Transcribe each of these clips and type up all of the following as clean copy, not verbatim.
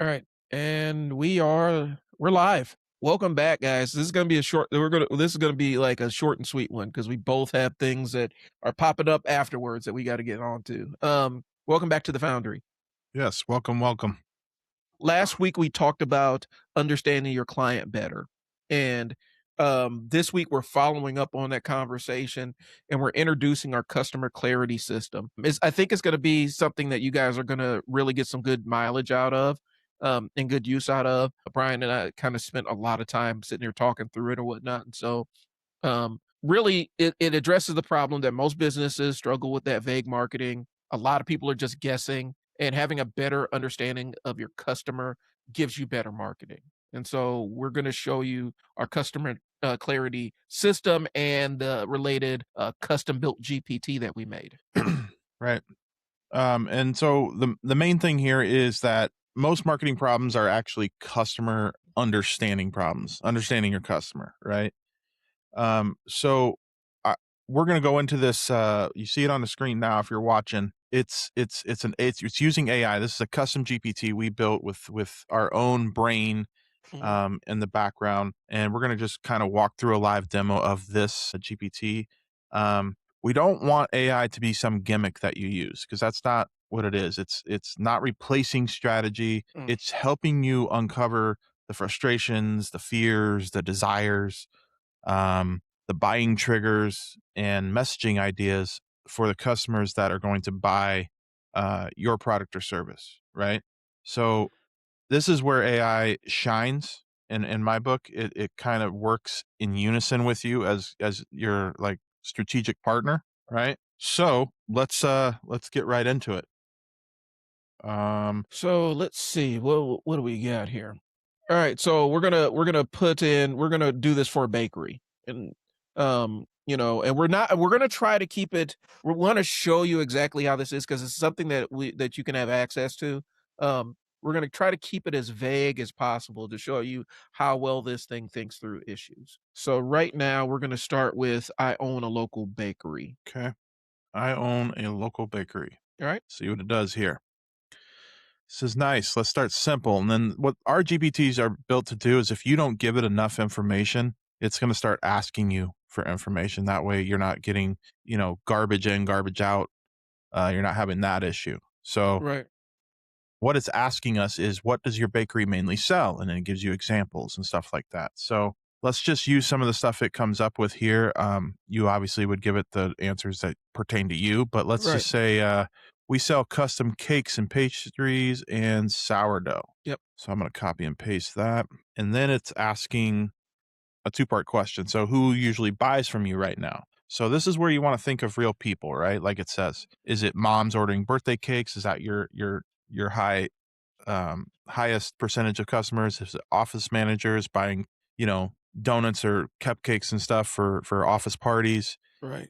All right. And we're live. Welcome back, guys. This is gonna be a short this is gonna be like a short and sweet one because we both have things that are popping up afterwards that we got to get on to. Welcome back to the Foundry. Yes, welcome, welcome. Last week we talked about understanding your client better. And this week we're following up on that conversation and we're introducing our customer clarity system. I think it's going to be something that you guys are going to really get some good mileage out of and good use out of. Brian and I kind of spent a lot of time sitting here talking through it or whatnot. And so really, it addresses the problem that most businesses struggle with, that vague marketing. A lot of people are just guessing, and having a better understanding of your customer gives you better marketing. And so we're going to show you our customer clarity system and the related custom built GPT that we made. Right. And so the main thing here is that most marketing problems are actually customer understanding problems, understanding your customer, right? So I, we're going to go into this. You see it on the screen now if you're watching. It's using AI. This is a custom GPT we built with our own brain Mhm. in the background, and we're going to just kind of walk through a live demo of this GPT. We don't want AI to be some gimmick that you use because that's not what it is. It's not replacing strategy. Mm. It's helping you uncover the frustrations, the fears, the desires, the buying triggers, and messaging ideas for the customers that are going to buy your product or service. Right. So this is where AI shines in my book. It kind of works in unison with you as your like strategic partner, right? So let's get right into it. Um So let's see. What do we got here? All right, so we're gonna do this for a bakery, and and we're gonna try to keep it. We want to show you exactly how this is because it's something that you can have access to. We're gonna try to keep it as vague as possible to show you how well this thing thinks through issues. So right now we're gonna start with I own a local bakery. okay. I own a local bakery. All right. See what it does here. This is nice. Let's start simple. And then what our GPTs are built to do is if you don't give it enough information, it's going to start asking you for information. That way you're not getting, garbage in, garbage out. You're not having that issue. So Right. what it's asking us is, what does your bakery mainly sell? And then it gives you examples and stuff like that. So let's just use some of the stuff it comes up with here. You obviously would give it the answers that pertain to you, but let's Right. just say we sell custom cakes and pastries and sourdough. Yep. So I'm going to copy and paste that. And then it's asking a two-part question. So who usually buys from you right now? So this is where you want to think of real people, right? Like it says, is it moms ordering birthday cakes? Is that your highest percentage of customers? Is it office managers buying, you know, donuts or cupcakes and stuff for office parties, Right.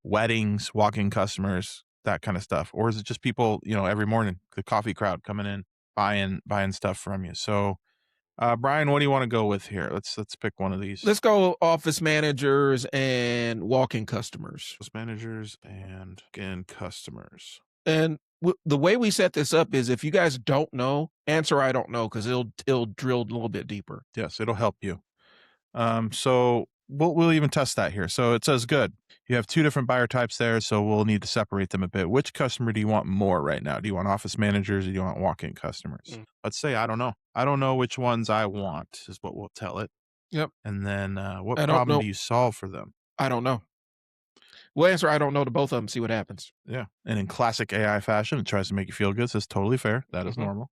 weddings, walk-in customers, that kind of stuff? Or is it just people, every morning, the coffee crowd coming in, buying stuff from you? So Brian, what do you want to go with here? Let's pick one of these. Let's go office managers and walk-in customers. Sales managers and again customers. And the way we set this up is if you guys don't know, answer I don't know because it'll drill a little bit deeper. Yes, it'll help you. So we'll even test that here. So it says good. You have two different buyer types there, so we'll need to separate them a bit. Which customer do you want more right now? Do you want office managers or do you want walk-in customers? Mm. Let's say I don't know. I don't know which ones I want is what we'll tell it. Yep. And then what I don't problem know. do you solve for them? I don't know. We'll answer I don't know to both of them, see what happens. Yeah. And in classic AI fashion, it tries to make you feel good. So it's totally fair. That is Mhm. normal.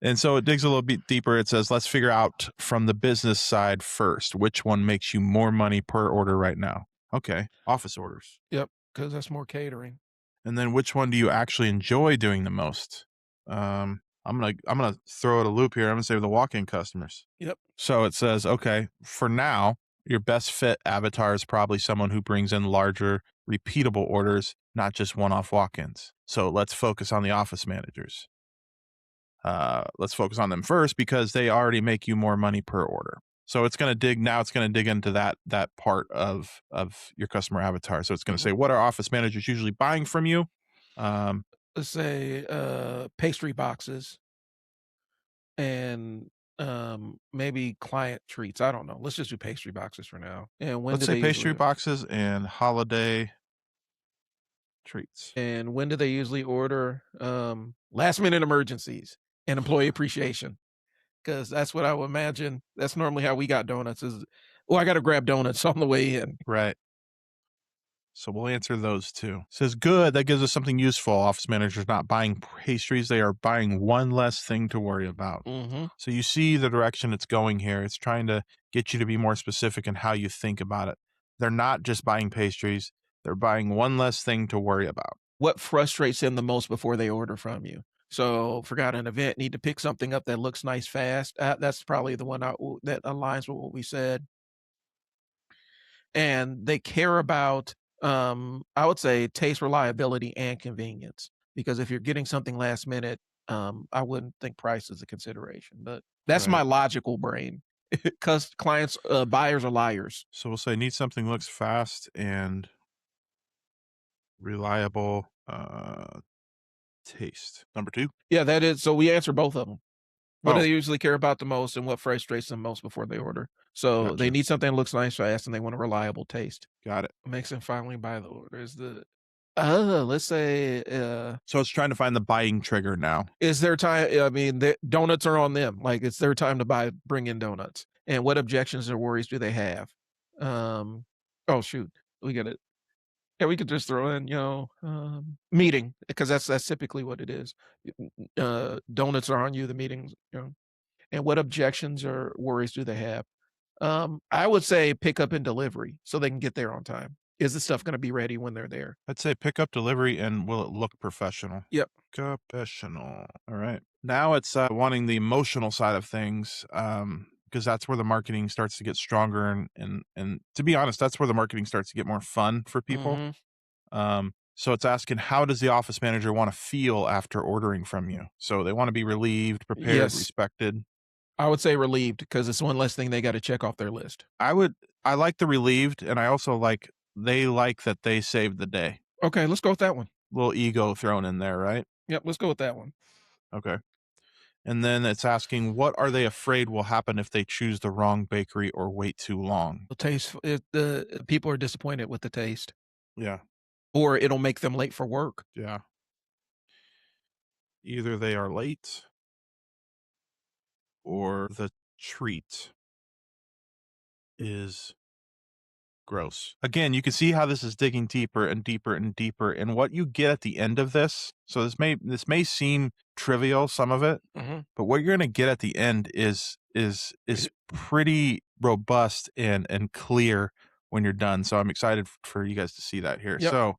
And so it digs a little bit deeper. It says, let's figure out from the business side first, which one makes you more money per order right now? Okay. Office orders. Yep, because that's more catering. And then which one do you actually enjoy doing the most? I'm gonna throw out a loop here. I'm gonna say the walk-in customers. Yep. So it says, okay, for now, your best fit avatar is probably someone who brings in larger, repeatable orders, not just one-off walk-ins. So let's focus on the office managers. Let's focus on them first because they already make you more money per order. So it's going to dig now. It's going to dig into that part of your customer avatar. So it's going to Mhm. say, what are office managers usually buying from you? let's say, pastry boxes and, maybe client treats. I don't know. Let's just do pastry boxes for now. And when Let's do say they pastry usually boxes and holiday treats. and when do they usually order? Last minute emergencies and employee appreciation, because that's what I would imagine. That's normally how we got donuts is, "Oh, I gotta grab donuts on the way in." Right. So we'll answer those too. Says good. That gives us something useful. Office managers not buying pastries. They are buying one less thing to worry about. Mhm. So you see the direction it's going here. It's trying to get you to be more specific in how you think about it. They're not just buying pastries. They're buying one less thing to worry about. What frustrates them the most before they order from you? So, forgot an event, need to pick something up that looks nice fast. That's probably the one that aligns with what we said. And they care about, I would say, taste, reliability, and convenience. Because if you're getting something last minute, I wouldn't think price is a consideration. But that's my Right. logical brain. Because clients, buyers are liars. So we'll say need something looks fast and reliable taste. Number two. Yeah, that is. So we answer both of them. What do Oh, they usually care about the most and what frustrates them most before they order? So they gotcha. need something that looks nice fast and they want a reliable taste. Got it. What makes them finally buy the order is let's say, So it's trying to find the buying trigger now. is their time. I mean, the donuts are on them. Like it's their time to bring in donuts. And what objections or worries do they have? Um, oh shoot, we get it. Yeah, we could just throw in, meeting because that's typically what it is. Donuts are on you. The meetings, and what objections or worries do they have? I would say pick up and delivery so they can get there on time. Is the stuff gonna be ready when they're there? I'd say pick up delivery and will it look professional? Yep. Professional. All right. Now it's wanting the emotional side of things because that's where the marketing starts to get stronger and to be honest, that's where the marketing starts to get more fun for people. Mhm. So it's asking how does the office manager want to feel after ordering from you? So they want to be relieved, prepared, Yes. respected. I would say relieved because it's one less thing they gotta check off their list. I would I like the relieved and I also like that they saved the day. Okay, let's go with that one. Little ego thrown in there, right? Yep, let's go with that one. Okay. And then it's asking, what are they afraid will happen if they choose the wrong bakery or wait too long? The taste the people are disappointed with the taste, Yeah, or it'll make them late for work. yeah. Either they are late or the treat is gross. Again, you can see how this is digging deeper and deeper and deeper. And what you get at the end of this, so this may seem trivial, some of it, Mhm. but what you're gonna get at the end is pretty robust and clear when you're done. So I'm excited for you guys to see that here. Yep. So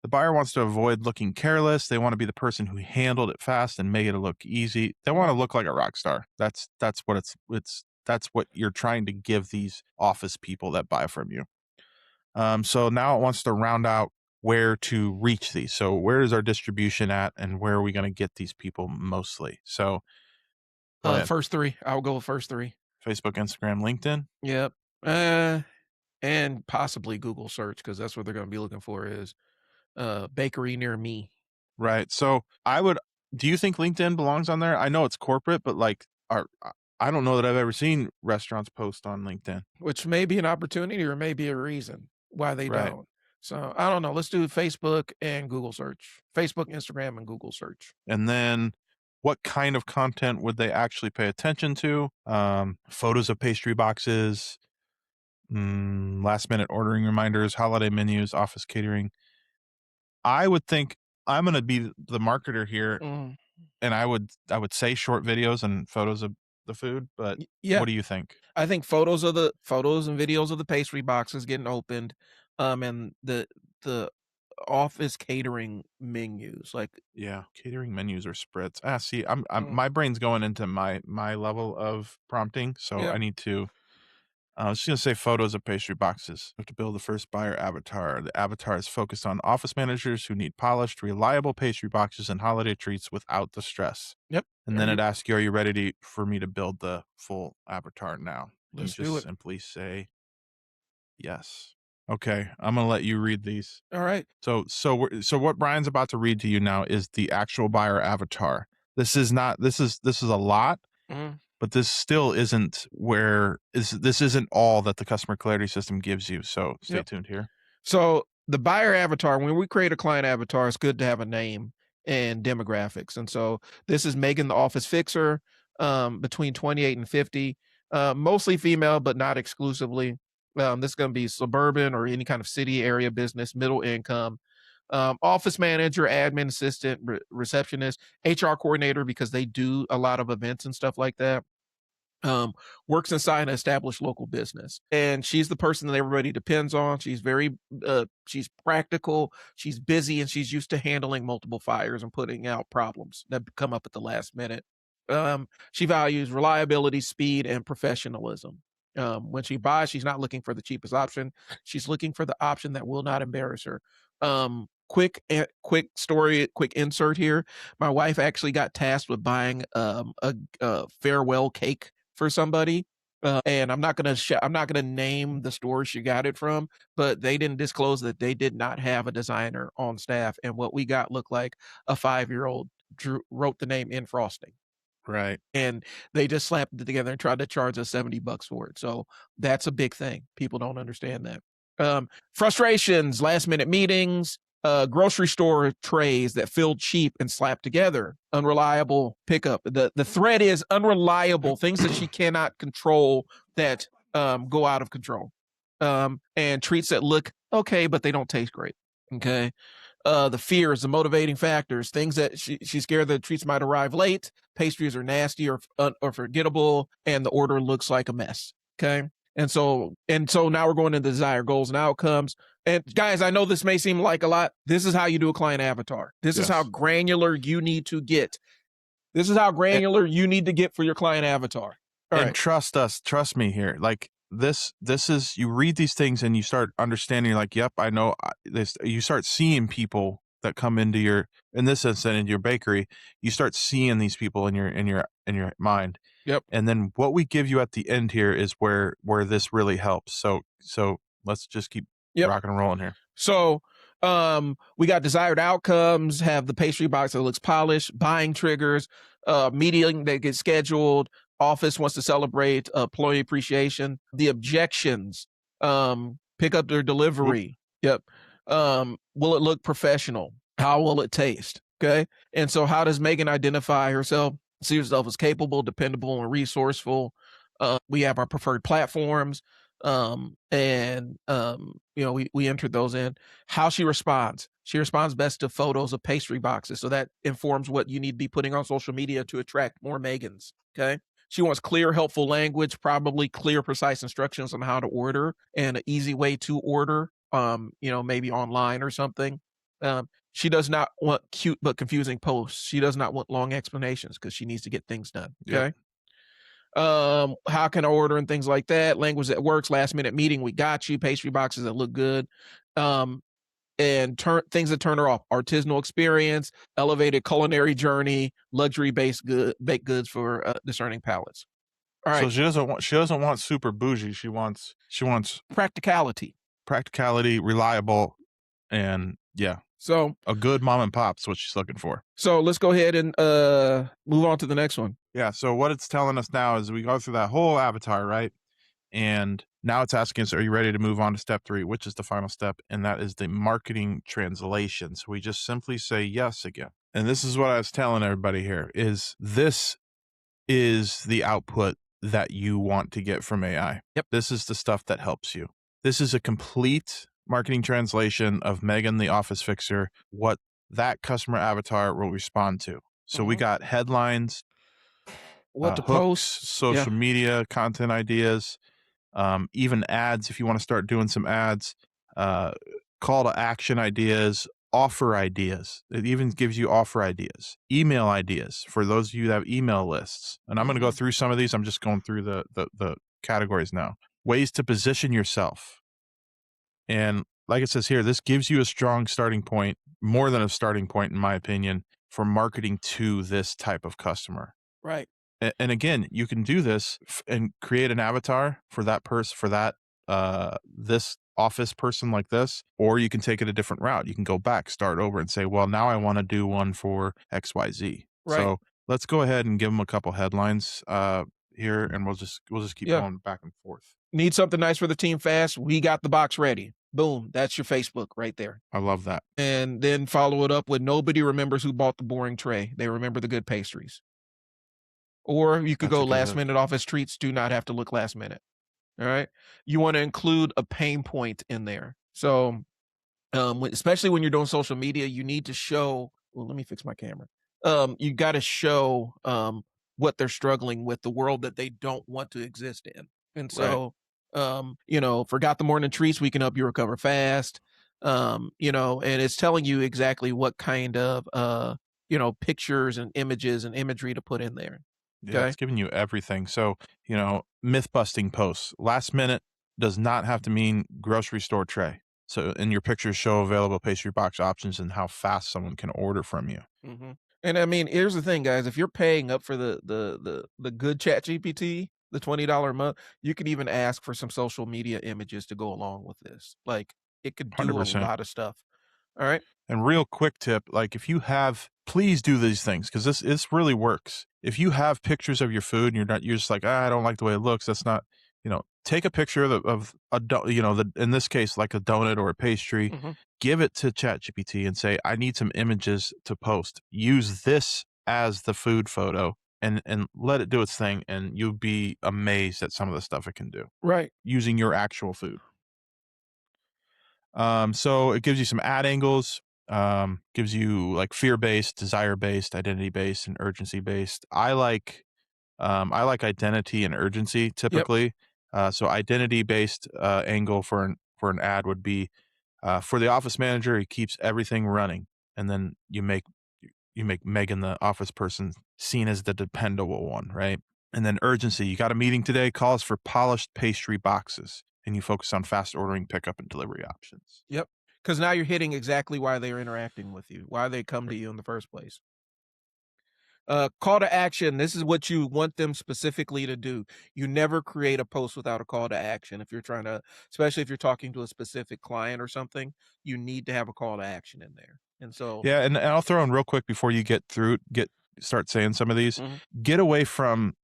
the buyer wants to avoid looking careless. They want to be the person who handled it fast and make it look easy. They want to look like a rock star. That's what it's that's what you're trying to give these office people that buy from you. So now it wants to round out where to reach these. So where is our distribution at, and where are we going to get these people mostly? So go ahead. First 3. I'll go with first 3. Facebook, Instagram, LinkedIn. Yep. And possibly Google search because that's what they're gonna be looking for is, bakery near me, Right. So I would. Do you think LinkedIn belongs on there? I know it's corporate, but like, I don't know that I've ever seen restaurants post on LinkedIn. which may be an opportunity or may be a reason why they Right. don't. So, I don't know. Let's do Facebook and Google search. Facebook, Instagram, and Google search. And then what kind of content would they actually pay attention to? Photos of pastry boxes, last minute ordering reminders, holiday menus, office catering. I would think I'm going to be the marketer here, Mm, and I would say short videos and photos of the food. But yeah. what do you think? I think photos and videos of the pastry boxes getting opened, and the office catering menus, like Yeah, catering menus or spreads. See, mm, my brain's going into my level of prompting, so yeah, I need to. I was just gonna say photos of pastry boxes. We have to build the first buyer avatar. The avatar is focused on office managers who need polished, reliable pastry boxes and holiday treats without the stress. yep. And Are then you it asks you, "Are you ready for me to build the full avatar now?" And you let's do just it. simply say yes. Okay, I'm gonna let you read these. All right. So what Brian's about to read to you now is the actual buyer avatar. This is not this is a lot, Mhm. but this still isn't where is this isn't all that the customer clarity system gives you. So stay Yep. tuned here. So the buyer avatar, when we create a client avatar, it's good to have a name and demographics. And so this is Megan, the office fixer, between 28 and 50, mostly female, but not exclusively. This is going to be suburban or any kind of city area business, middle income, office manager, admin assistant, receptionist, HR coordinator, because they do a lot of events and stuff like that. um, Works inside an established local business. And she's the person that everybody depends on. She's very, she's practical, she's busy, and she's used to handling multiple fires and putting out problems that come up at the last minute. She values reliability, speed, and professionalism. When she buys, she's not looking for the cheapest option. She's looking for the option that will not embarrass her. Quick story, quick insert here. My wife actually got tasked with buying a farewell cake for somebody. And I'm not gonna name the store she got it from, but they didn't disclose that they did not have a designer on staff, and what we got looked like a 5-year-old drew wrote the name in frosting, Right. and they just slapped it together and tried to charge us $70 for it. So that's a big thing. People don't understand that. Frustrations, last minute meetings, grocery store trays that feel cheap and slapped together, unreliable pickup. The thread is unreliable, things that she cannot control that go out of control. And treats that look okay, but they don't taste great. Okay. The fears, the motivating factors, things that she's scared that treats might arrive late, pastries are nasty or forgettable, and the order looks like a mess. Okay. And so now we're going to desired goals and outcomes. And guys, I know this may seem like a lot. This is how you do a client avatar. This is how Yes. granular you need to get. This is how granular you need to get for your client avatar. All And right. trust me here. Like this is you read these things and you start understanding. You're like, yep, I know this. You start seeing people that come into your, in this instance, in your bakery. You start seeing these people in your mind, Yep. and then what we give you at the end here is where this really helps. So let's just keep Yep. rocking and rolling here. So we got desired outcomes, have the pastry box that looks polished, buying triggers, meeting that gets scheduled, office wants to celebrate employee appreciation, the objections, pick up their Oop. delivery. Yep. Will it look professional? How will it taste? Okay. And so how does Megan identify herself? See herself as capable, dependable, and resourceful. We have our preferred platforms. We entered those in. How she responds best to photos of pastry boxes, so that informs what you need to be putting on social media to attract more Megans. Okay. She wants clear, helpful language, probably clear, precise instructions on how to order and an easy way to order. Maybe online or something. She does not want cute but confusing posts. She does not want long explanations because she needs to get things done. Yep. Okay. How can I order and things like that, language that works, last minute meeting, we got you, pastry boxes that look good, um and turn things that turn her off, artisanal experience, elevated culinary journey, luxury based baked goods for discerning palates. All So right. she doesn't want super bougie. She wants Practicality. practicality, reliable, and yeah, so a good mom and pop's what she's looking for. so let's go ahead and move on to the next one. Yeah. So what it's telling us now is we go through that whole avatar, right? And now it's asking us, are you ready to move on to step 3, which is the final step? And that is the marketing translation. So we just simply say yes again. And this is what I was telling everybody here is this is the output that you want to get from AI. Yep. This is the stuff that helps you. This is a complete marketing translation of Megan, the office fixer, what that customer avatar will respond to. So we Mhm. got headlines, What to hooks, post. Yeah. social media, content ideas, even ads if you want to start doing some ads, uh, call to action ideas, offer ideas. It even gives you offer ideas, email ideas for those of you that have email lists. And I'm going to go Mhm. through some of these. I'm just going through the categories now. Ways to position yourself. And like it says here, this gives you a strong starting point, more than a starting point, in my opinion, for marketing to this type of customer. Right. And again, you can do this and create an avatar for that person, for that this office person like this, or you can take it a different route. You can go back, start over, and say, well, now I want to do one for XYZ. Right. So let's go ahead and give them a couple headlines here, and we'll just keep Yeah. going back and forth. Need something nice for the team fast? We got the box ready. Boom. That's your Facebook right there. I love that. And then follow it up with nobody remembers who bought the boring tray. They remember the good pastries. Or you could That's a go good last hook. minute office treats do not have to look last minute. All right. You want to include a pain point in there. So, especially when you're doing social media, you need to show. Well, let me fix my camera. You got to show what they're struggling with, the world that they don't want to exist in. And Right. so, forgot the morning treats. We can help you recover fast. And it's telling you exactly what kind of pictures and images and imagery to put in there. Yeah, Okay. it's giving you everything. So, myth busting posts. Last minute does not have to mean grocery store tray. So, and your pictures show available pastry box options and how fast someone can order from you. hmm And I mean, here's the thing, guys. If you're paying up for the good Chat GPT, the $20 a month, you could even ask for some social media images to go along with this. Like it could do a 100%. lot of stuff. All right. And real quick tip, like if you have, please do these things because this really works. If you have pictures of your food and you're just like, I don't like the way it looks. That's not, take a picture of a, in this case, like a donut or a pastry, hmm give it to ChatGPT and say, I need some images to post. Use this as the food photo and let it do its thing. And you'll be amazed at some of the stuff it can do Right. using your actual food. So it gives you some ad angles, gives you like fear-based, desire-based, identity-based, and urgency-based. I like identity and urgency Yep. typically. So identity-based angle for an ad would be for the office manager, he keeps everything running, and then you make Megan, the office person, seen as the dependable one, right? And then urgency, you got a meeting today, calls for polished pastry boxes, and you focus on fast ordering, pickup, and delivery options. Yep. Because now you're hitting exactly why they're interacting with you, why they come to you in the first place. Call to action. This is what you want them specifically to do. You never create a post without a call to action. If you're trying to, especially if you're talking to a specific client or something, you need to have a call to action in there. And so, Yeah, and I'll throw in real quick before you start saying some of these. mhm, Get away from,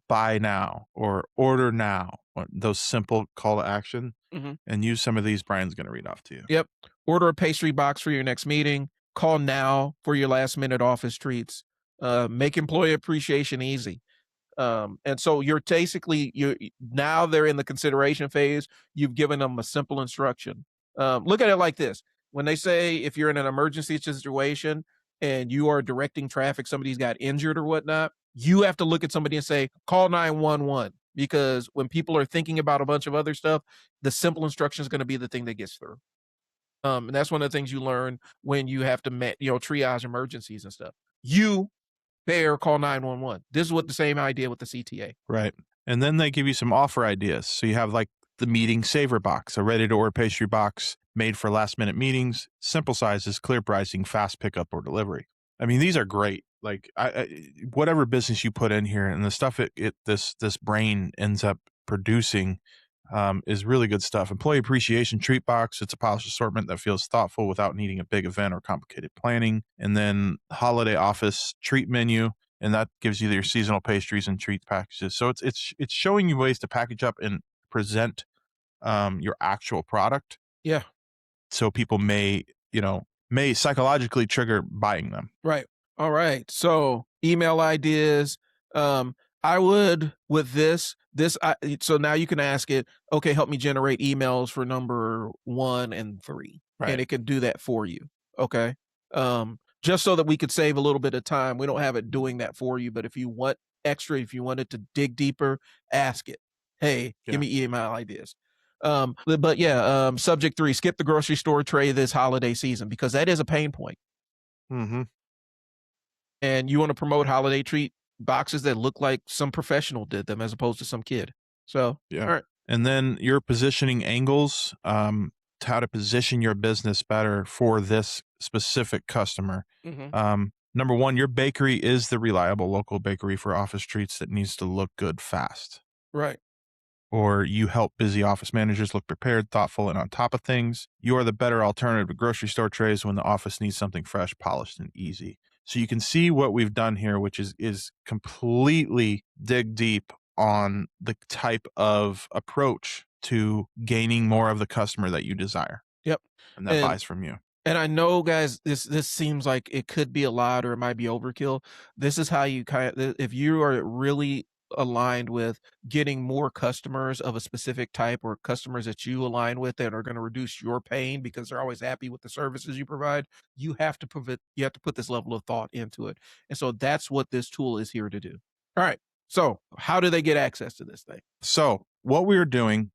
buy now or order now, or those simple call to action, mhm. and use some of these Brian's going to read off to you. Yep. Order a pastry box for your next meeting. Call now for your last minute office treats. Make employee appreciation easy. And so you're basically you now they're in the consideration phase. You've given them a simple instruction. Look at it like this: when they say if you're in an emergency situation and you are directing traffic, somebody's got injured or whatnot, you have to look at somebody and say, "Call 911." Because when people are thinking about a bunch of other stuff, the simple instruction is going to be the thing that gets through. And that's one of the things you learn when you have to, triage emergencies and stuff. You there, call 911. This is what the same idea with the CTA. Right. And then they give you some offer ideas. So you have like the meeting saver box, a ready to order pastry box made for last minute meetings, simple sizes, clear pricing, fast pickup or delivery. I mean, these are great. Like whatever business you put in here and the stuff this brain ends up producing is really good stuff. Employee appreciation treat box. It's a polished assortment that feels thoughtful without needing a big event or complicated planning. And then holiday office treat menu, and that gives you your seasonal pastries and treat packages. So it's showing you ways to package up and present your actual product, Yeah, so people may psychologically trigger buying them. right. All right. So email ideas. I would with so now you can ask it, okay, help me generate emails for number 1 and 3. And Right. it can do that for you. Okay. Just so that we could save a little bit of time. We don't have it doing that for you, but if you want extra, if you wanted to dig deeper, ask it. Hey, give Yeah. me email ideas. But yeah, subject 3, skip the grocery store tray this holiday season because that is a pain point. Mm-hmm. And you want to promote holiday treat boxes that look like some professional did them as opposed to some kid. So, Yeah. all right. And then your positioning angles, how to position your business better for this specific customer. Mhm. Number one, your bakery is the reliable local bakery for office treats that needs to look good fast. Right. or you help busy office managers look prepared, thoughtful, and on top of things. You are the better alternative to grocery store trays when the office needs something fresh, polished, and easy. So you can see what we've done here, which is completely dig deep on the type of approach to gaining more of the customer that you desire Yep. and that And buys from you. And I know, guys, this seems like it could be a lot or it might be overkill. This is how you kind of, if you are really aligned with getting more customers of a specific type or customers that you align with that are going to reduce your pain because they're always happy with the services you provide, you have to put this level of thought into it. And so that's what this tool is here to do. All right. So how do they get access to this thing? So what we are doing,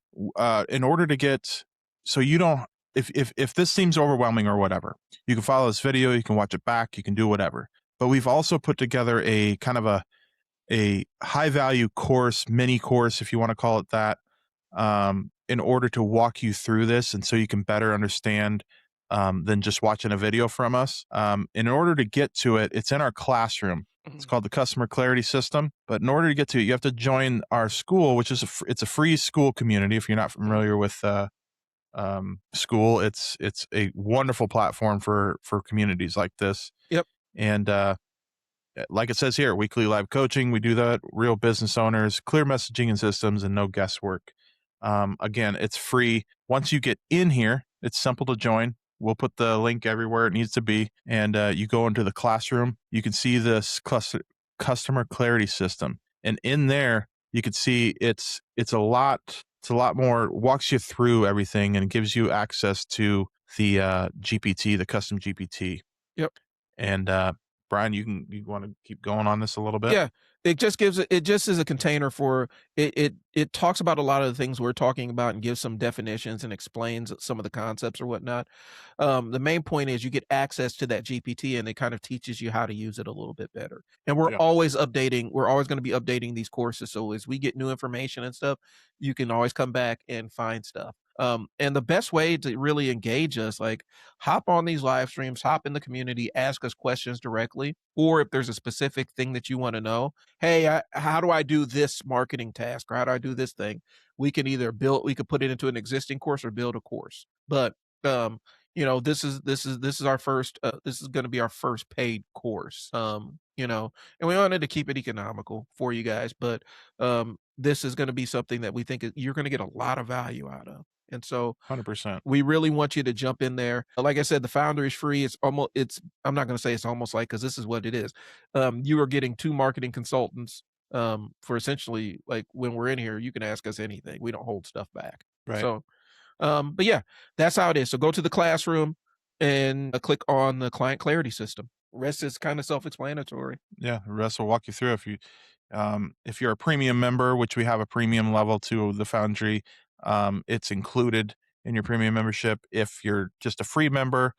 in order to get, so you don't, if this seems overwhelming or whatever, you can follow this video, you can watch it back, you can do whatever. But we've also put together a kind of a high value course, mini course, if you want to call it that, in order to walk you through this, and so you can better understand than just watching a video from us. In order to get to it, it's in our classroom. It's Mhm. called the Customer Clarity System. But in order to get to it, you have to join our school, which is it's a free school community. If you're not Mhm. familiar with school, it's a wonderful platform for communities like this. Yep. And like it says here, weekly live coaching. We do that. Real business owners, clear messaging and systems, and no guesswork. Again, it's free. Once you get in here, it's simple to join. We'll put the link everywhere it needs to be, and you go into the classroom. You can see this customer clarity system, and in there, you can see it's a lot. It's a lot more. Walks you through everything and gives you access to the GPT, the custom GPT. Yep. And Brian, you want to keep going on this a little bit? Yeah, it just is a container for it talks about a lot of the things we're talking about and gives some definitions and explains some of the concepts or whatnot. The main point is you get access to that GPT and it kind of teaches you how to use it a little bit better. And Yeah, we're always going to be updating these courses. So as we get new information and stuff, you can always come back and find stuff. And the best way to really engage us, like hop on these live streams, hop in the community, ask us questions directly. Or if there's a specific thing that you want to know, hey, how do I do this marketing task or how do I do this thing? We could put it into an existing course or build a course. But um, this is our first. This is going to be our first paid course. And we wanted to keep it economical for you guys, but this is going to be something that we think you're going to get a lot of value out of. And so 100%. we really want you to jump in there. Like I said, the Foundry is free. I'm not gonna say it's almost like because this is what it is. You are getting 2 marketing consultants, for essentially like, when we're in here, you can ask us anything. We don't hold stuff back. Right. So, but yeah, that's how it is. So go to the classroom and, click on the client clarity system. Rest is kinda self-explanatory. Yeah, Russ will walk you through if you're a premium member, which we have a premium level to the Foundry, it's included in your premium membership. If you're just a free member,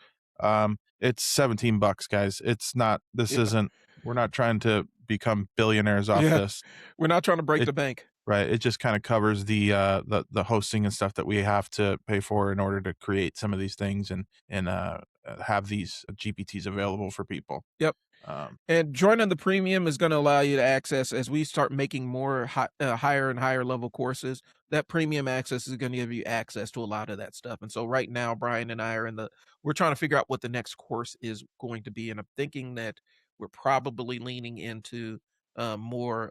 it's 17 bucks, guys. It's not this Yeah. isn't we're not trying to become billionaires off Yeah. this. We're not trying to break It the bank. right, it just kind of covers the hosting and stuff that we have to pay for in order to create some of these things and have these GPTs available for people. Yep. Um, And joining the premium is gonna allow you to access as we start making more higher and higher level courses, that premium access is gonna give you access to a lot of that stuff, and so right now, Brian and I are we're trying to figure out what the next course is going to be, and I'm thinking that we're probably leaning into, more,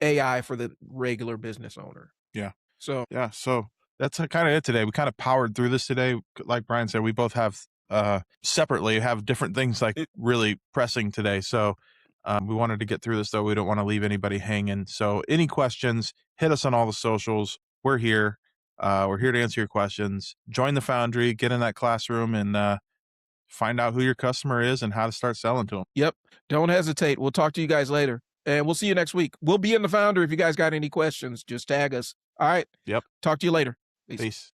AI for the regular business owner. yeah. So Yeah, so that's kind of it today. We kind of powered through this today. Like Brian said, we both have separately have different things like it really pressing today. So we wanted to get through this though. We don't want to leave anybody hanging. So any questions, hit us on all the socials. We're here. We're here to answer your questions. Join the Foundry, get in that classroom, and find out who your customer is and how to start selling to them. Yep, don't hesitate, we'll talk to you guys later, and we'll see you next week. We'll be in the Founder if you guys got any questions, just tag us. Alright, Yep. talk to you later. Peace. Peace.